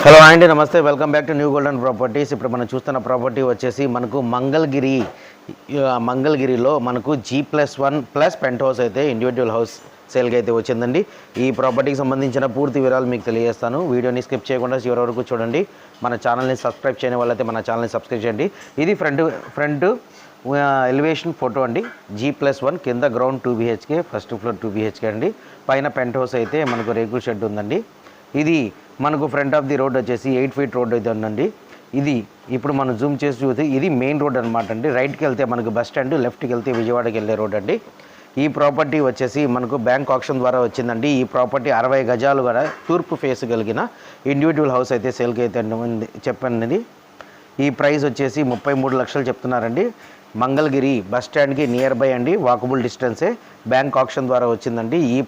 Hello అండి, నమస్తే. Welcome back to new golden properties. ఇప్పుడు మనం చూస్తున్న ప్రాపర్టీ వచ్చేసి మనకు మంగళగిరిలో మనకు G+1+ పెంట్ హౌస్ అయితే ఇండివిజువల్ హౌస్ సేల్కి అయితే వచ్చిందండి. ఈ ప్రాపర్టీకి సంబంధించిన పూర్తి వివరాలు మీకు తెలియజేస్తాను. వీడియోని స్కిప్ చేయకుండా చివరి వరకు చూడండి. మన ఛానల్ని సబ్స్క్రైబ్ చేయని వాళ్ళైతే మన ఛానల్ని సబ్స్క్రైబ్ చేయండి. ఇది ఫ్రంట్ ఎలివేషన్ ఫోటో అండి. G+1 కింద ground 2 BHK, first floor 2 BHK అండి. పైన పెంట్ హౌస్ అయితే మనకు రేకుల షెడ్ ఉందండి. ఇది మనకు ఫ్రంట్ ఆఫ్ ది రోడ్ వచ్చేసి 8 ఫీట్ రోడ్ అయితే ఉందండి. ఇది ఇప్పుడు మనం జూమ్ చేసి చూస్తే ఇది మెయిన్ రోడ్ అనమాట అండి. రైట్కి వెళ్తే మనకు బస్ స్టాండ్, లెఫ్ట్కి వెళ్తే విజయవాడకి వెళ్ళే రోడ్ అండి. ఈ ప్రాపర్టీ వచ్చేసి మనకు బ్యాంక్ ఆక్షన్ ద్వారా వచ్చిందండి. ఈ ప్రాపర్టీ 60 గజాలు కూడా తూర్పు ఫేస్ కలిగిన ఇండివిజువల్ హౌస్ అయితే సేల్కి అయితే చెప్పండి. ఈ ప్రైస్ వచ్చేసి 33 లక్షలు చెప్తున్నారండి. మంగళగిరి బస్ స్టాండ్కి నియర్ బై అండి, వాకబుల్ డిస్టెన్సే. బ్యాంక్ ఆక్షన్ ద్వారా వచ్చిందండి. ఈ